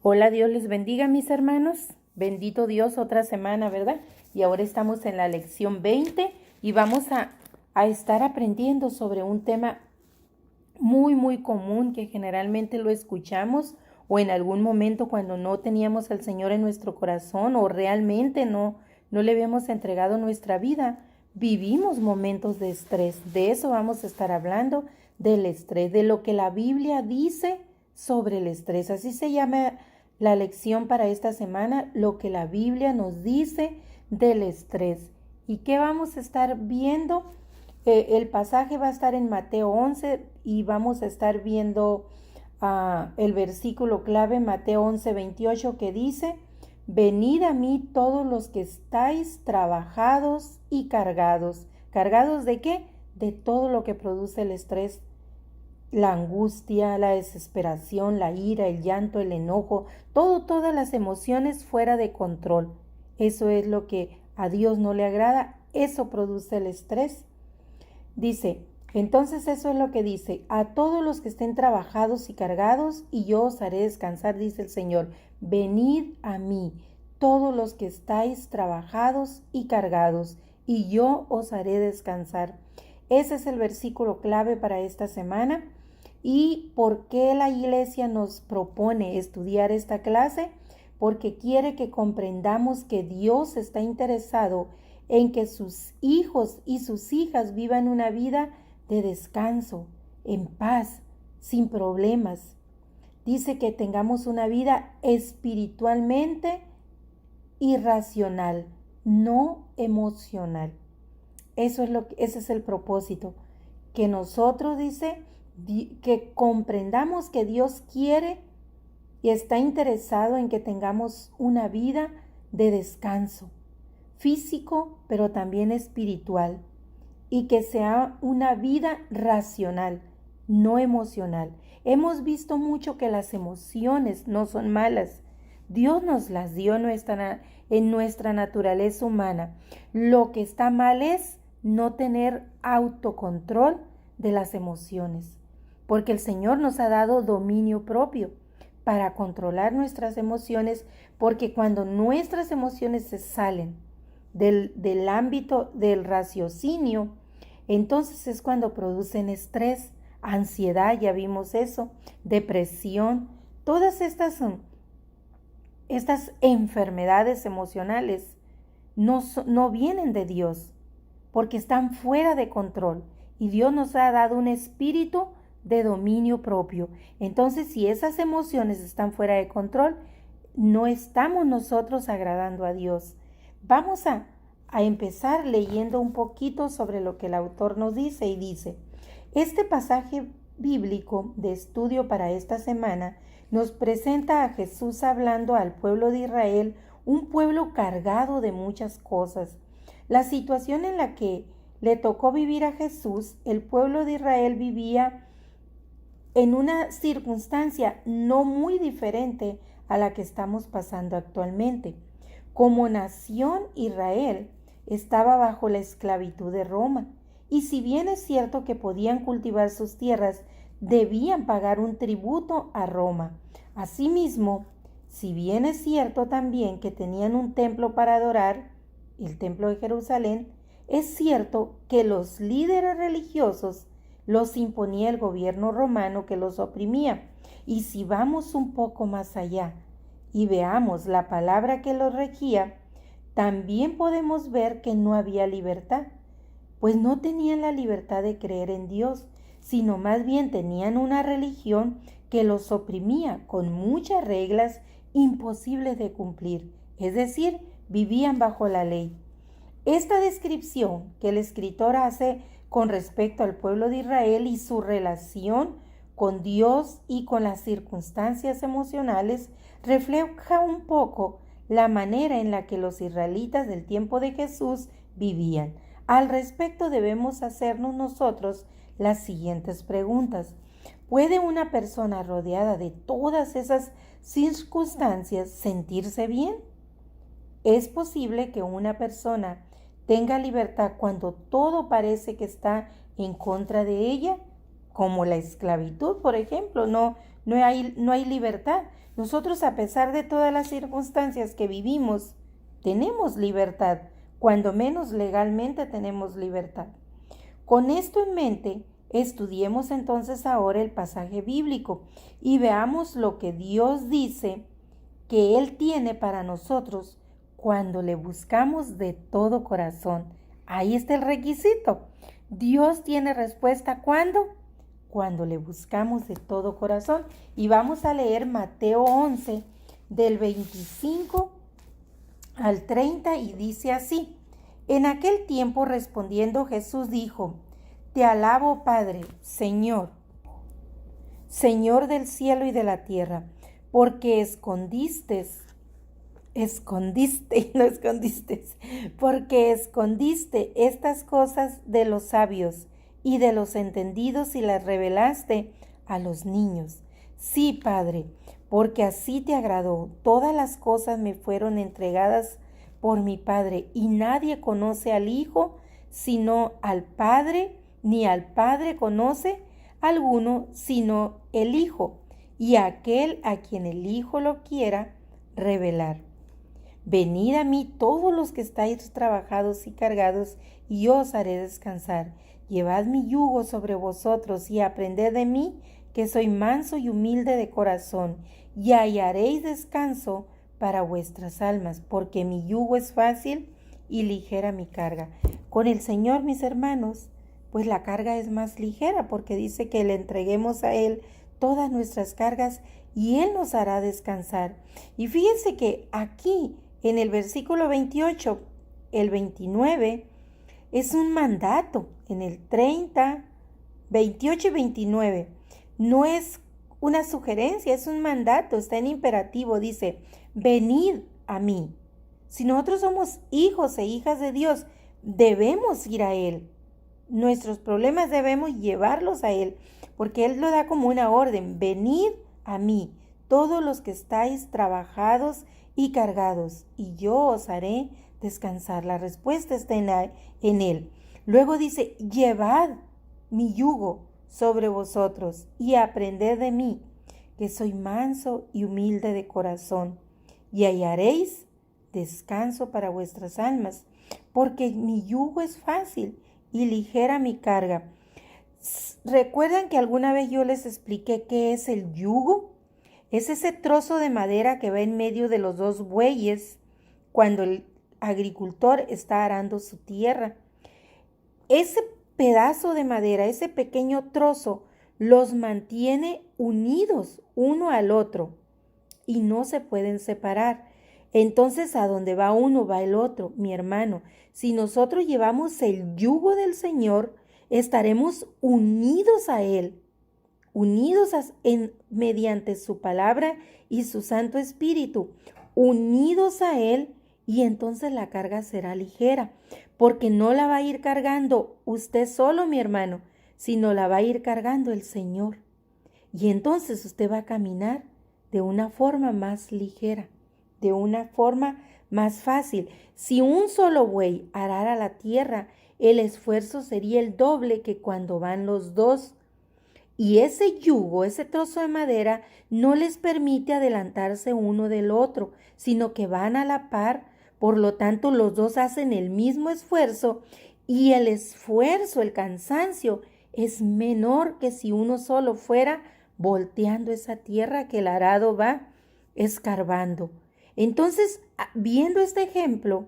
Hola, Dios les bendiga, mis hermanos. Bendito Dios, otra semana, ¿verdad? Y ahora estamos en la lección 20 y vamos a estar aprendiendo sobre un tema muy común que generalmente lo escuchamos o en algún momento cuando no teníamos al Señor en nuestro corazón o realmente no le habíamos entregado nuestra vida. Vivimos momentos de estrés. De eso vamos a estar hablando, del estrés, de lo que la Biblia dice sobre el estrés. Así se llama la lección para esta semana, lo que la Biblia nos dice del estrés. ¿Y qué vamos a estar viendo? El pasaje va a estar en Mateo 11 y vamos a estar viendo el versículo clave, Mateo 11:28, que dice: venid a mí todos los que estáis trabajados y cargados. ¿Cargados de qué? De todo lo que produce el estrés, la angustia, la desesperación, la ira, el llanto, el enojo, todas las emociones fuera de control. Eso es lo que a Dios no le agrada, eso produce el estrés. Dice, entonces eso es lo que dice: a todos los que estén trabajados y cargados, y yo os haré descansar, dice el Señor. Venid a mí, todos los que estáis trabajados y cargados, y yo os haré descansar. Ese es el versículo clave para esta semana. ¿Y por qué la iglesia nos propone estudiar esta clase? Porque quiere que comprendamos que Dios está interesado en que sus hijos y sus hijas vivan una vida de descanso, en paz, sin problemas. Dice que tengamos una vida espiritualmente irracional, no emocional. Ese es el propósito. Que nosotros, dice, que comprendamos que Dios quiere y está interesado en que tengamos una vida de descanso físico, pero también espiritual, y que sea una vida racional, no emocional. Hemos visto mucho que las emociones no son malas. Dios nos las dio en nuestra naturaleza humana. Lo que está mal es no tener autocontrol de las emociones, porque el Señor nos ha dado dominio propio para controlar nuestras emociones, porque cuando nuestras emociones se salen del ámbito del raciocinio, entonces es cuando producen estrés, ansiedad, ya vimos eso, depresión. Todas estas enfermedades emocionales no vienen de Dios, porque están fuera de control, y Dios nos ha dado un espíritu de dominio propio. Entonces, si esas emociones están fuera de control, no estamos nosotros agradando a Dios. Vamos a empezar leyendo un poquito sobre lo que el autor nos dice, y dice: este pasaje bíblico de estudio para esta semana nos presenta a Jesús hablando al pueblo de Israel, un pueblo cargado de muchas cosas. La situación en la que le tocó vivir a Jesús, el pueblo de Israel vivía en una circunstancia no muy diferente a la que estamos pasando actualmente. Como nación, Israel estaba bajo la esclavitud de Roma, y si bien es cierto que podían cultivar sus tierras, debían pagar un tributo a Roma. Asimismo, si bien es cierto también que tenían un templo para adorar, el templo de Jerusalén, es cierto que los líderes religiosos los imponía el gobierno romano, que los oprimía. Y si vamos un poco más allá y veamos la palabra que los regía, también podemos ver que no había libertad, pues no tenían la libertad de creer en Dios, sino más bien tenían una religión que los oprimía con muchas reglas imposibles de cumplir, es decir, vivían bajo la ley. Esta descripción que el escritor hace con respecto al pueblo de Israel y su relación con Dios y con las circunstancias emocionales refleja un poco la manera en la que los israelitas del tiempo de Jesús vivían. Al respecto debemos hacernos nosotros las siguientes preguntas. ¿Puede una persona rodeada de todas esas circunstancias sentirse bien? ¿Es posible que una persona tenga libertad cuando todo parece que está en contra de ella? Como la esclavitud, por ejemplo. no hay libertad. Nosotros, a pesar de todas las circunstancias que vivimos, tenemos libertad, cuando menos legalmente tenemos libertad. Con esto en mente, estudiemos entonces ahora el pasaje bíblico y veamos lo que Dios dice que Él tiene para nosotros cuando le buscamos de todo corazón. Ahí está el requisito. Dios tiene respuesta ¿cuándo? Cuando le buscamos de todo corazón. Y vamos a leer Mateo 11, del 25 al 30, y dice así: En aquel tiempo, respondiendo Jesús dijo: Te alabo, Padre, Señor del cielo y de la tierra, porque porque escondiste estas cosas de los sabios y de los entendidos y las revelaste a los niños. Sí, Padre, porque así te agradó. Todas las cosas me fueron entregadas por mi Padre, y nadie conoce al Hijo sino al Padre, ni al Padre conoce alguno sino el Hijo, y aquel a quien el Hijo lo quiera revelar. Venid a mí todos los que estáis trabajados y cargados, y yo os haré descansar. Llevad mi yugo sobre vosotros y aprended de mí, que soy manso y humilde de corazón, y hallaréis descanso para vuestras almas, porque mi yugo es fácil y ligera mi carga. Con el Señor, mis hermanos, pues la carga es más ligera, porque dice que le entreguemos a Él todas nuestras cargas y Él nos hará descansar. Y fíjense que aquí en el versículo 28, el 29, es un mandato. En el 30, 28 y 29, no es una sugerencia, es un mandato, está en imperativo, dice: venid a mí. Si nosotros somos hijos e hijas de Dios, debemos ir a Él. Nuestros problemas debemos llevarlos a Él, porque Él lo da como una orden: venid a mí, todos los que estáis trabajados y cargados, y yo os haré descansar. La respuesta está en Él. Luego dice: llevad mi yugo sobre vosotros y aprended de mí, que soy manso y humilde de corazón, y hallaréis descanso para vuestras almas, porque mi yugo es fácil y ligera mi carga. ¿Recuerdan que alguna vez yo les expliqué qué es el yugo? Es ese trozo de madera que va en medio de los dos bueyes cuando el agricultor está arando su tierra. Ese pedazo de madera, ese pequeño trozo, los mantiene unidos uno al otro y no se pueden separar. Entonces, a donde va uno, va el otro. Mi hermano, si nosotros llevamos el yugo del Señor, estaremos unidos a Él, mediante su palabra y su Santo Espíritu, unidos a Él, y entonces la carga será ligera, porque no la va a ir cargando usted solo, mi hermano, sino la va a ir cargando el Señor. Y entonces usted va a caminar de una forma más ligera, de una forma más fácil. Si un solo buey arara la tierra, el esfuerzo sería el doble que cuando van los dos. Y ese yugo, ese trozo de madera, no les permite adelantarse uno del otro, sino que van a la par. Por lo tanto, los dos hacen el mismo esfuerzo, y el esfuerzo, el cansancio, es menor que si uno solo fuera volteando esa tierra que el arado va escarbando. Entonces, viendo este ejemplo,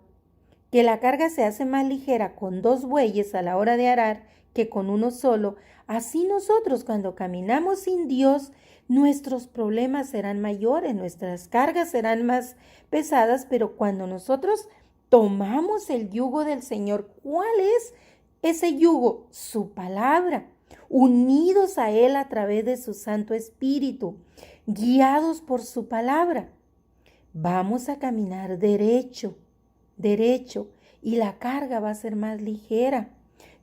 que la carga se hace más ligera con dos bueyes a la hora de arar que con uno solo, así nosotros, cuando caminamos sin Dios, nuestros problemas serán mayores, nuestras cargas serán más pesadas, pero cuando nosotros tomamos el yugo del Señor, ¿cuál es ese yugo? Su palabra, unidos a Él a través de su Santo Espíritu, guiados por su palabra, vamos a caminar derecho, y la carga va a ser más ligera.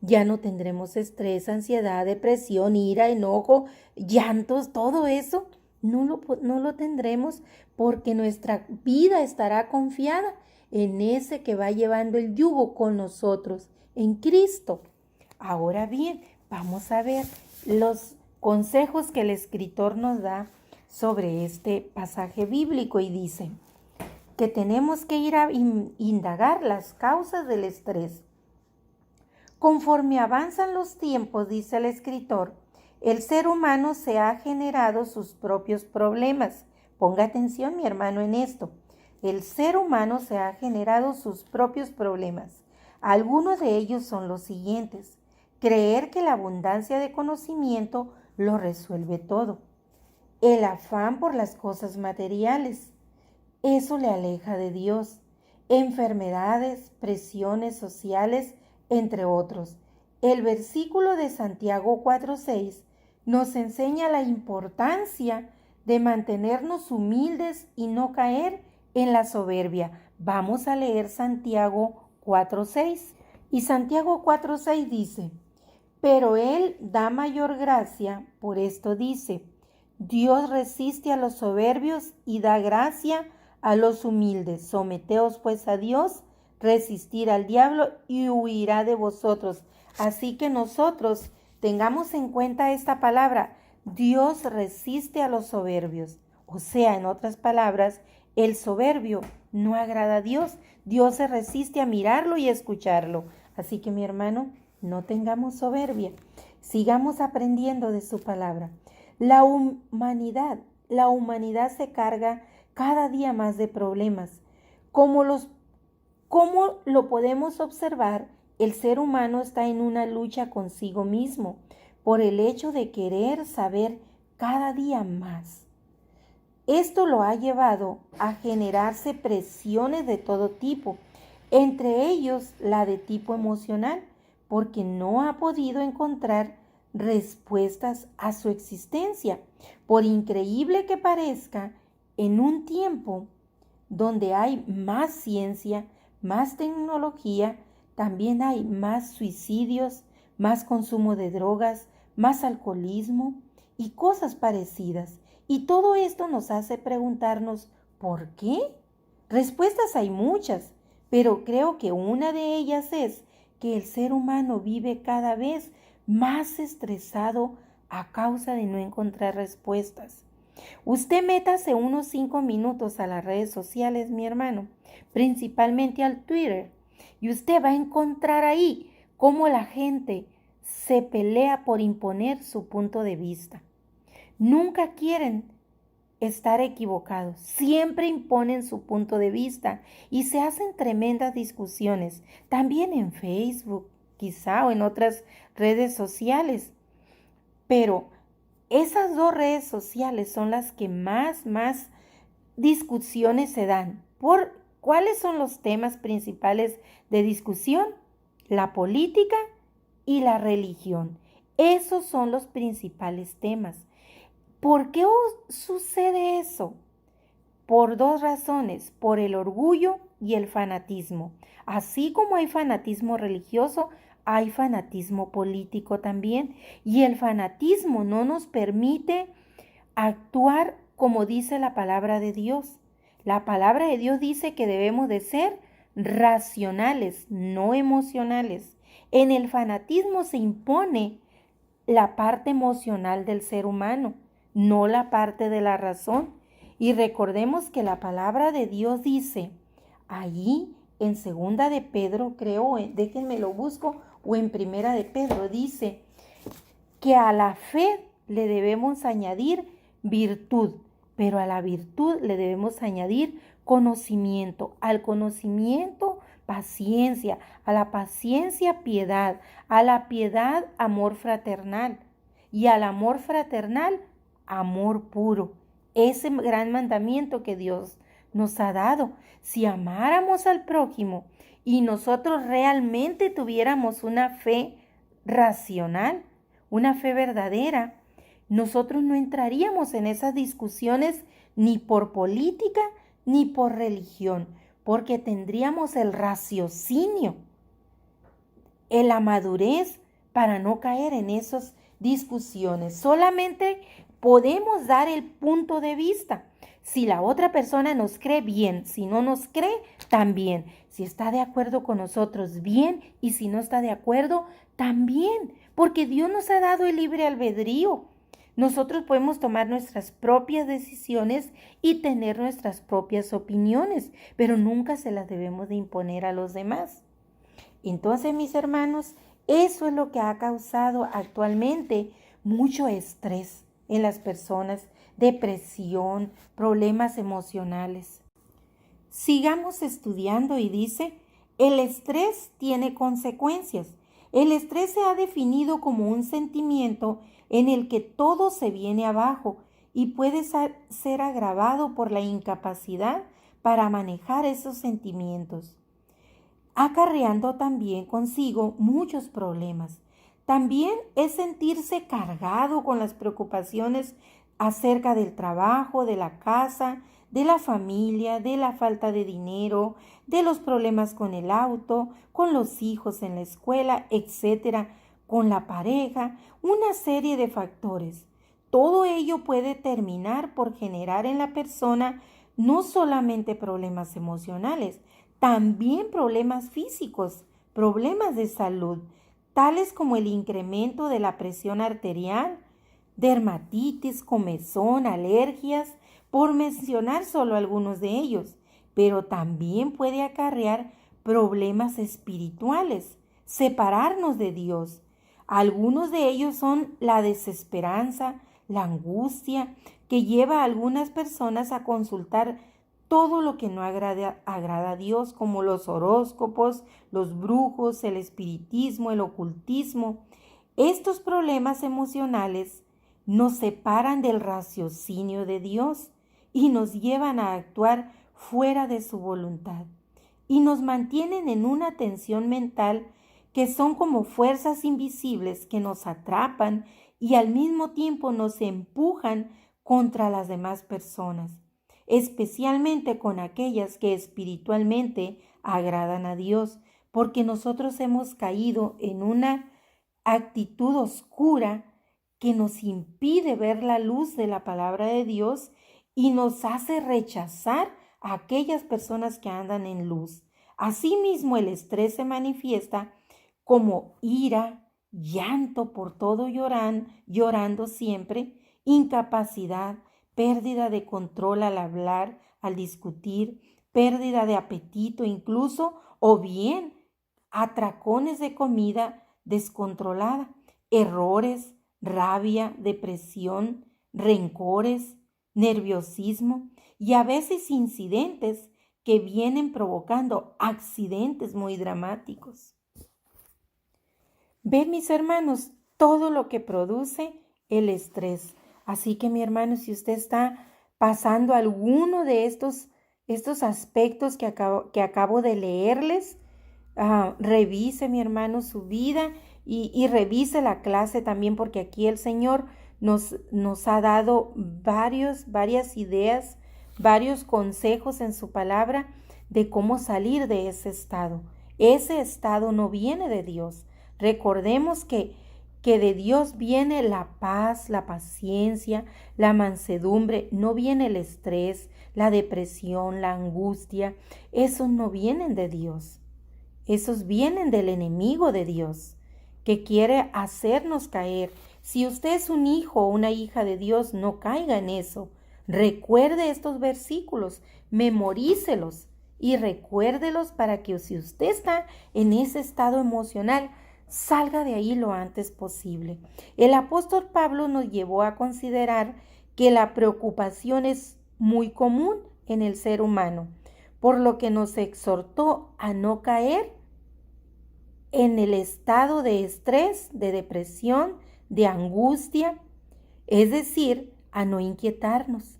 Ya no tendremos estrés, ansiedad, depresión, ira, enojo, llantos, todo eso. No lo tendremos, porque nuestra vida estará confiada en ese que va llevando el yugo con nosotros, en Cristo. Ahora bien, vamos a ver los consejos que el escritor nos da sobre este pasaje bíblico y dice que tenemos que ir a indagar las causas del estrés. Conforme avanzan los tiempos, dice el escritor, el ser humano se ha generado sus propios problemas. Ponga atención, mi hermano, en esto. El ser humano se ha generado sus propios problemas. Algunos de ellos son los siguientes. Creer que la abundancia de conocimiento lo resuelve todo. El afán por las cosas materiales. Eso le aleja de Dios. Enfermedades, presiones sociales, entre otros. El versículo de Santiago 4:6 nos enseña la importancia de mantenernos humildes y no caer en la soberbia. Vamos a leer Santiago 4:6. Y Santiago 4:6 dice, pero Él da mayor gracia, por esto dice, Dios resiste a los soberbios y da gracia a los humildes. Someteos pues a Dios, resistir al diablo y huirá de vosotros. Así que nosotros tengamos en cuenta esta palabra, Dios resiste a los soberbios. O sea, en otras palabras, el soberbio no agrada a Dios. Dios se resiste a mirarlo y a escucharlo. Así que mi hermano, no tengamos soberbia. Sigamos aprendiendo de su palabra. La humanidad se carga cada día más de problemas. Como lo podemos observar, el ser humano está en una lucha consigo mismo por el hecho de querer saber cada día más. Esto lo ha llevado a generarse presiones de todo tipo, entre ellos la de tipo emocional, porque no ha podido encontrar respuestas a su existencia. Por increíble que parezca, en un tiempo donde hay más ciencia, más tecnología, también hay más suicidios, más consumo de drogas, más alcoholismo y cosas parecidas. Y todo esto nos hace preguntarnos, ¿por qué? Respuestas hay muchas, pero creo que una de ellas es que el ser humano vive cada vez más estresado a causa de no encontrar respuestas. Usted métase unos 5 minutos a las redes sociales, mi hermano, principalmente al Twitter, y usted va a encontrar ahí cómo la gente se pelea por imponer su punto de vista. Nunca quieren estar equivocados, siempre imponen su punto de vista y se hacen tremendas discusiones, también en Facebook, quizá, o en otras redes sociales. Pero esas dos redes sociales son las que más discusiones se dan. ¿Cuáles son los temas principales de discusión? La política y la religión. Esos son los principales temas. ¿Por qué sucede eso? Por dos razones, por el orgullo y el fanatismo. Así como hay fanatismo religioso, hay fanatismo político también. Y el fanatismo no nos permite actuar como dice la palabra de Dios. La palabra de Dios dice que debemos de ser racionales, no emocionales. En el fanatismo se impone la parte emocional del ser humano, no la parte de la razón. Y recordemos que la palabra de Dios dice, allí en segunda de Pedro, creo, déjenme lo busco, o en primera de Pedro, dice que a la fe le debemos añadir virtud, pero a la virtud le debemos añadir conocimiento, al conocimiento paciencia, a la paciencia piedad, a la piedad amor fraternal y al amor fraternal amor puro. Ese gran mandamiento que Dios nos ha dado. Si amáramos al prójimo y nosotros realmente tuviéramos una fe racional, una fe verdadera, nosotros no entraríamos en esas discusiones ni por política ni por religión, porque tendríamos el raciocinio, la madurez para no caer en esas discusiones. Solamente podemos dar el punto de vista. Si la otra persona nos cree, bien. Si no nos cree, también. Si está de acuerdo con nosotros, bien. Y si no está de acuerdo, también. Porque Dios nos ha dado el libre albedrío. Nosotros podemos tomar nuestras propias decisiones y tener nuestras propias opiniones, pero nunca se las debemos de imponer a los demás. Entonces, mis hermanos, eso es lo que ha causado actualmente mucho estrés en las personas, depresión, problemas emocionales. Sigamos estudiando y dice, el estrés tiene consecuencias. El estrés se ha definido como un sentimiento en el que todo se viene abajo y puede ser agravado por la incapacidad para manejar esos sentimientos, acarreando también consigo muchos problemas. También es sentirse cargado con las preocupaciones acerca del trabajo, de la casa, de la familia, de la falta de dinero, de los problemas con el auto, con los hijos en la escuela, etcétera, con la pareja, una serie de factores. Todo ello puede terminar por generar en la persona no solamente problemas emocionales, también problemas físicos, problemas de salud, tales como el incremento de la presión arterial, dermatitis, comezón, alergias, por mencionar solo algunos de ellos, pero también puede acarrear problemas espirituales, separarnos de Dios. Algunos de ellos son la desesperanza, la angustia, que lleva a algunas personas a consultar todo lo que no agrada a Dios, como los horóscopos, los brujos, el espiritismo, el ocultismo. Estos problemas emocionales nos separan del raciocinio de Dios y nos llevan a actuar fuera de su voluntad y nos mantienen en una tensión mental que son como fuerzas invisibles que nos atrapan y al mismo tiempo nos empujan contra las demás personas, especialmente con aquellas que espiritualmente agradan a Dios, porque nosotros hemos caído en una actitud oscura que nos impide ver la luz de la palabra de Dios y nos hace rechazar a aquellas personas que andan en luz. Asimismo, el estrés se manifiesta como ira, llanto por todo llorando siempre, incapacidad, pérdida de control al hablar, al discutir, pérdida de apetito incluso, o bien atracones de comida descontrolada, errores, rabia, depresión, rencores, nerviosismo y a veces incidentes que vienen provocando accidentes muy dramáticos. Ven, mis hermanos, todo lo que produce el estrés. Así que, mi hermano, si usted está pasando alguno de estos aspectos que acabo de leerles, revise, mi hermano, su vida y revise la clase también, porque aquí el Señor nos ha dado varias ideas, varios consejos en su palabra de cómo salir de ese estado. Ese estado no viene de Dios. Recordemos que de Dios viene la paz, la paciencia, la mansedumbre, no viene el estrés, la depresión, la angustia. Esos no vienen de Dios. Esos vienen del enemigo de Dios, que quiere hacernos caer. Si usted es un hijo o una hija de Dios, no caiga en eso. Recuerde estos versículos, memorícelos y recuérdelos para que si usted está en ese estado emocional, salga de ahí lo antes posible. El apóstol Pablo nos llevó a considerar que la preocupación es muy común en el ser humano, por lo que nos exhortó a no caer en el estado de estrés, de depresión, de angustia, es decir, a no inquietarnos,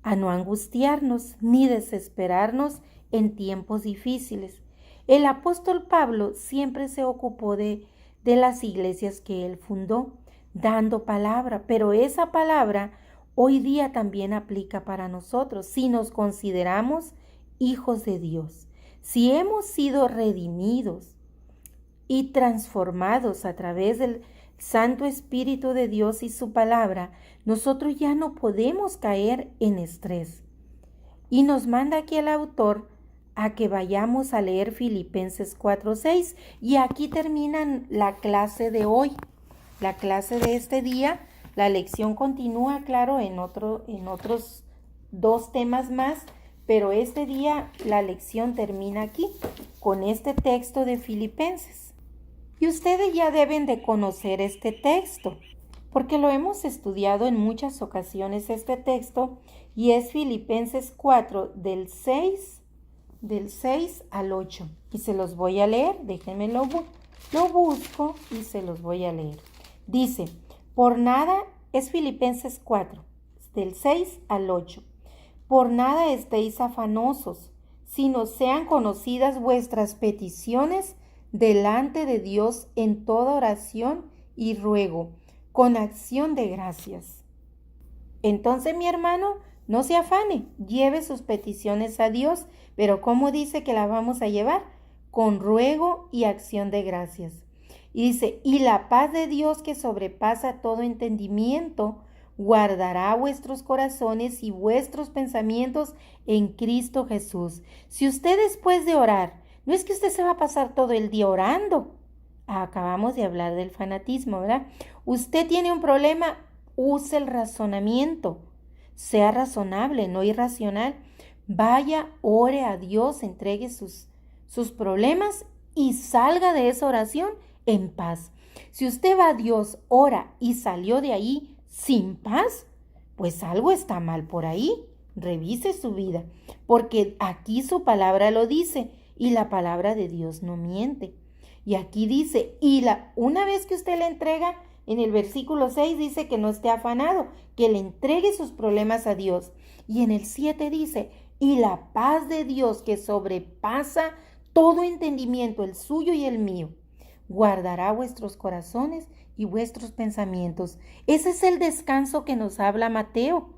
a no angustiarnos ni desesperarnos en tiempos difíciles. El apóstol Pablo siempre se ocupó de las iglesias que él fundó, dando palabra, pero esa palabra hoy día también aplica para nosotros si nos consideramos hijos de Dios, si hemos sido redimidos y transformados a través del Santo Espíritu de Dios y su palabra, nosotros ya no podemos caer en estrés. Y nos manda aquí el autor a que vayamos a leer Filipenses 4:6 y aquí termina la clase de hoy. La clase de este día La lección continúa, claro, en otros 2 temas más, pero este día la lección termina aquí, con este texto de Filipenses. Y ustedes ya deben de conocer este texto, porque lo hemos estudiado en muchas ocasiones este texto, y es Filipenses 4, del 6 al 8. Y se los voy a leer, déjenme lo busco y se los voy a leer. Dice, por nada, es Filipenses 4, del 6 al 8. Por nada estéis afanosos, sino sean conocidas vuestras peticiones delante de Dios en toda oración y ruego, con acción de gracias. Entonces, mi hermano, no se afane, lleve sus peticiones a Dios, pero ¿cómo dice que la vamos a llevar? Con ruego y acción de gracias. Y dice, y la paz de Dios que sobrepasa todo entendimiento, guardará vuestros corazones y vuestros pensamientos en Cristo Jesús. Si usted después de orar, no es que usted se va a pasar todo el día orando. Acabamos de hablar del fanatismo, ¿verdad? Usted tiene un problema, use el razonamiento. Sea razonable, no irracional. Vaya, ore a Dios, entregue sus problemas y salga de esa oración en paz. Si usted va a Dios, ora y salió de ahí sin paz, pues algo está mal por ahí. Revise su vida, porque aquí su palabra lo dice y la palabra de Dios no miente. Y aquí dice, una vez que usted le entrega, en el versículo 6 dice que no esté afanado, que le entregue sus problemas a Dios. Y en el 7 dice, y la paz de Dios que sobrepasa todo entendimiento, el suyo y el mío, guardará vuestros corazones y vuestros pensamientos. Ese es el descanso que nos habla Mateo,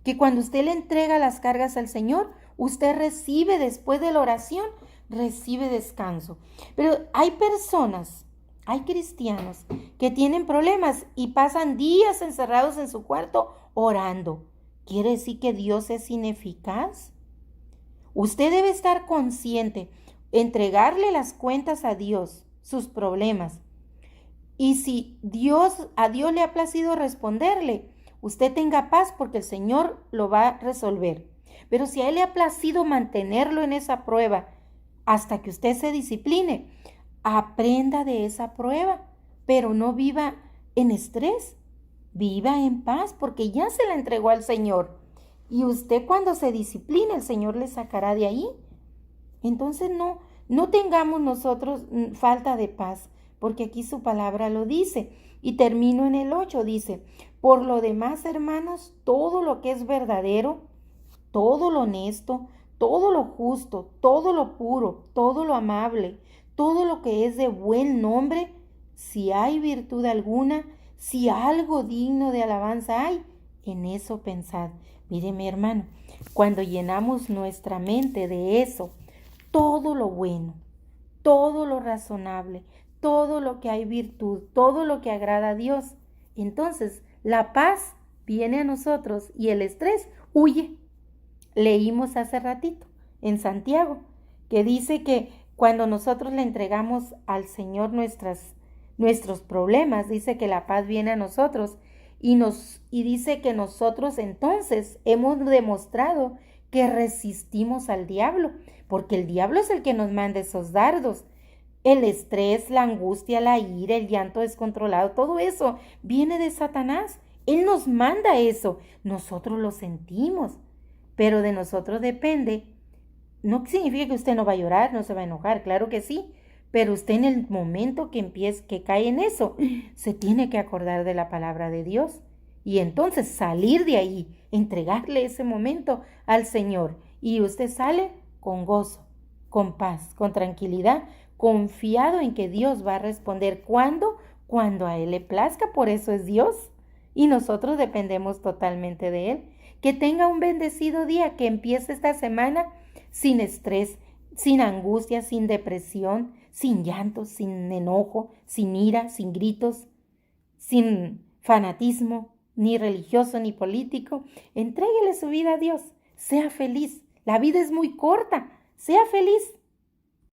que cuando usted le entrega las cargas al Señor, usted recibe después de la oración, recibe descanso. Pero hay personas, hay cristianos que tienen problemas y pasan días encerrados en su cuarto orando. ¿Quiere decir que Dios es ineficaz? Usted debe estar consciente, entregarle las cuentas a Dios, sus problemas. Y si a Dios le ha placido responderle, usted tenga paz porque el Señor lo va a resolver. Pero si a Él le ha placido mantenerlo en esa prueba hasta que usted se discipline, aprenda de esa prueba, pero no viva en estrés, viva en paz porque ya se la entregó al Señor. Y usted cuando se discipline, el Señor le sacará de ahí. Entonces no tengamos nosotros falta de paz, porque aquí su palabra lo dice. Y termino en el 8, dice, por lo demás, hermanos, todo lo que es verdadero, todo lo honesto, todo lo justo, todo lo puro, todo lo amable, todo lo que es de buen nombre, si hay virtud alguna, si algo digno de alabanza hay, en eso pensad. Mire, mi hermano, cuando llenamos nuestra mente de eso, todo lo bueno, todo lo razonable, todo lo que hay virtud, todo lo que agrada a Dios, entonces la paz viene a nosotros y el estrés huye. Leímos hace ratito en Santiago que dice que cuando nosotros le entregamos al Señor nuestros problemas, dice que la paz viene a nosotros y dice que nosotros entonces hemos demostrado que resistimos al diablo, porque el diablo es el que nos manda esos dardos. El estrés, la angustia, la ira, el llanto descontrolado, todo eso viene de Satanás. Él nos manda eso, nosotros lo sentimos, pero de nosotros depende. No significa que usted no va a llorar, no se va a enojar, claro que sí, pero usted en el momento que cae en eso, se tiene que acordar de la palabra de Dios y entonces salir de ahí, entregarle ese momento al Señor y usted sale con gozo, con paz, con tranquilidad, confiado en que Dios va a responder. ¿Cuándo? Cuando a Él le plazca, por eso es Dios y nosotros dependemos totalmente de Él. Que tenga un bendecido día, que empiece esta semana sin estrés, sin angustia, sin depresión, sin llanto, sin enojo, sin ira, sin gritos, sin fanatismo, ni religioso ni político. Entréguele su vida a Dios, sea feliz. La vida es muy corta, sea feliz.